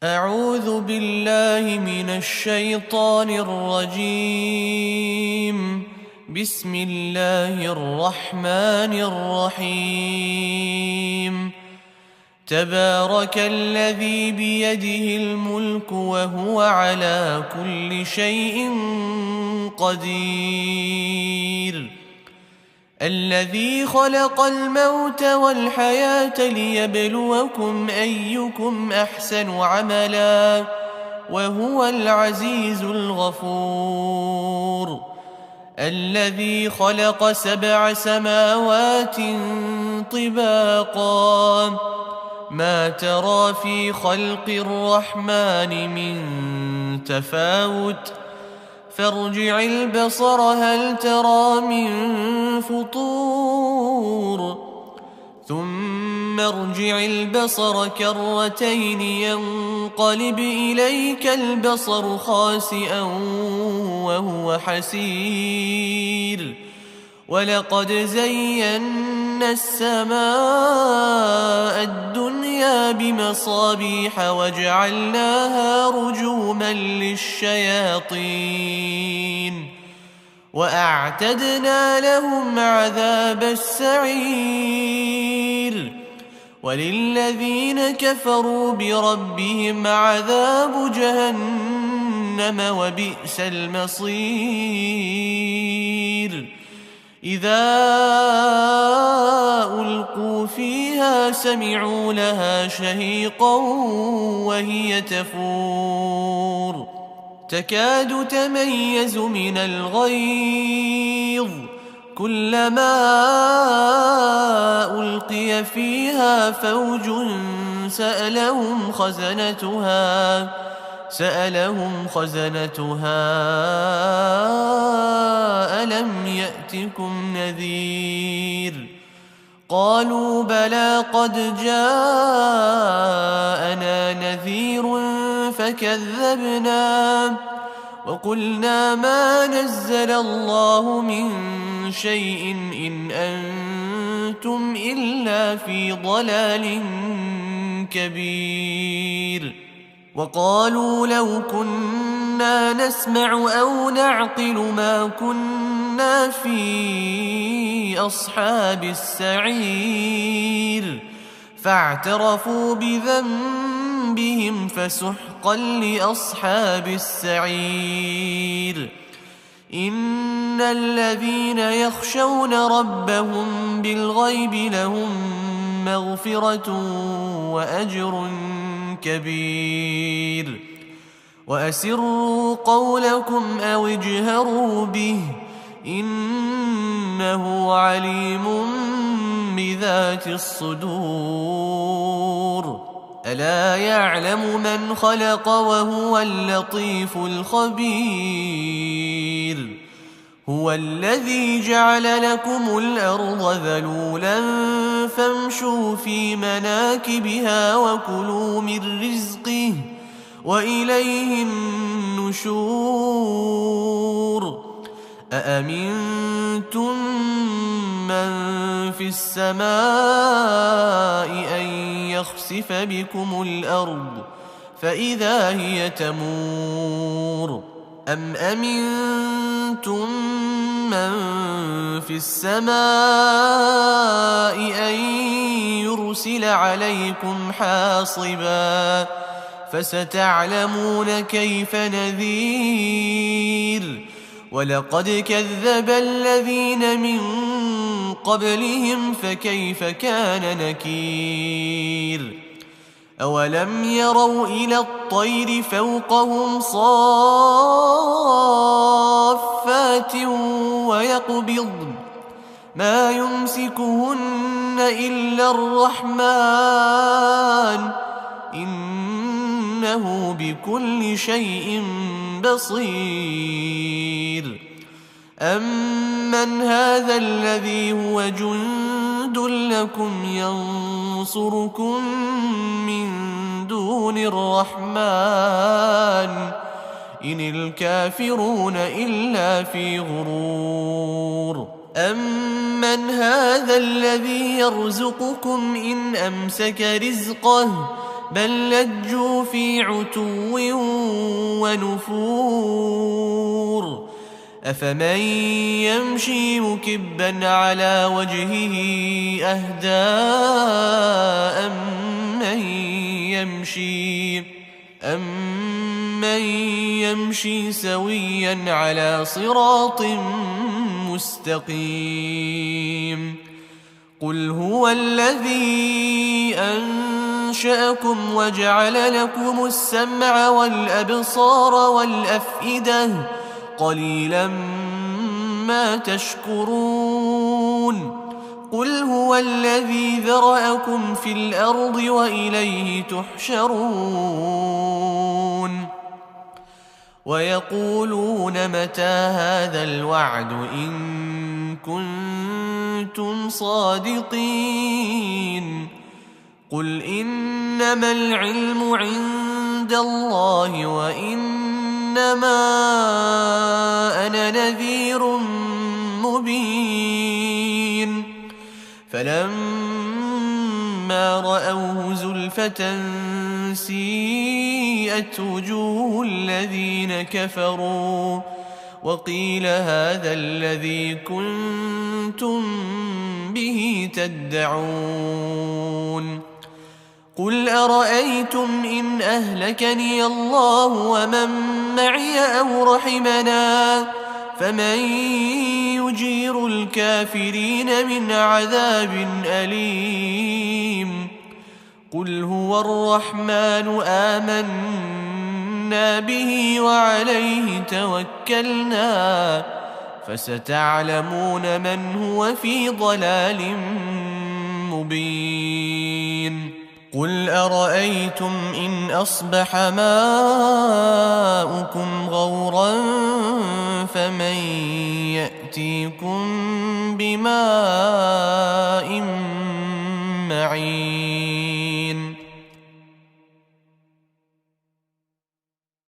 أعوذ بالله من الشيطان الرجيم. بسم الله الرحمن الرحيم. تبارك الذي بيده الملك وهو على كل شيء قدير. الذي خلق الموت والحياة ليبلوكم أيكم أحسن عملا وهو العزيز الغفور. الذي خلق 7 سماوات طباقا ما ترى في خلق الرحمن من تفاوت فارجع البصر هل ترى من فطور ثم ارجع البصر كرتين ينقلب إليك البصر خاسئا وهو حسير. ولقد زينا السماء الدنيا بمصابيح وجعلناها رجوما للشياطين وأعتدنا لهم عذاب السعير. وللذين كفروا بربهم عذاب جهنم وبئس المصير. إذا ألقوا فيها سمعوا لها شهيقا وهي تفور تكاد تميز من الغيظ كلما ألقي فيها فوج سألهم خزنتها ألم يأتكم نذير؟ قالوا بلى قد جاءنا نذير فكذبنا وقلنا ما نزل الله من شيء إن أنتم إلا في ضلال كبير. وقالوا لو كنا نسمع أو نعقل ما كنا في أصحاب السعير فاعترفوا بذنبهم فسحقا لأصحاب السعير. إن الذين يخشون ربهم بالغيب لهم مغفرة وأجر كبير. وأسروا قولكم أو اجهروا به إنه عليم بذات الصدور. ألا يعلم من خلق وهو اللطيف الخبير. هو الذي جعل لكم الأرض ذلولا فامشوا في مناكبها وكلوا من رزقه وإليه النشور. أأمنتم من في السماء أن يخسف بكم الأرض فإذا هي تمور أم أمنتم من في السماء أن يرسل عليكم حاصبا فستعلمون كيف نذير. ولقد كذب الذين من قبلهم فكيف كان نكير. أولم يروا إلى الطير فوقهم صافات ويقبضن ما يمسكهن إلا الرحمن إنه بكل شيء بصير. أمن هذا الذي هو جند لكم ينصركم من دون الرحمن إن الكافرون إلا في غرور. أمن هذا الذي يرزقكم إن أمسك رزقه بل لجوا في عتو ونفور أفمن يمشي مكبا على وجهه أهدى أمن يمشي سويا على صراط مستقيم قل هو الذي أنشأكم وجعل لكم السمع والأبصار والأفئدة قليلا ما تشكرون قل هو الذي ذرأكم في الأرض وإليه تحشرون ويقولون متى هذا الوعد إن كنتم صادقين قل إنما العلم عند الله وإنما أنا نذير مبين فلما رأوه زلفة سيئت وجوه الذين كفروا وقيل هذا الذي كنتم به تدعون قل أرأيتم إن أهلكني الله ومن معي أو رحمنا فمن يجير الكافرين من عذاب أليم قل هو الرحمن آمنا به وعليه توكلنا فستعلمون من هو في ضلال مبين قل أرأيتم إن أصبح ماؤكم غورا فمن يأتيكم بماء معين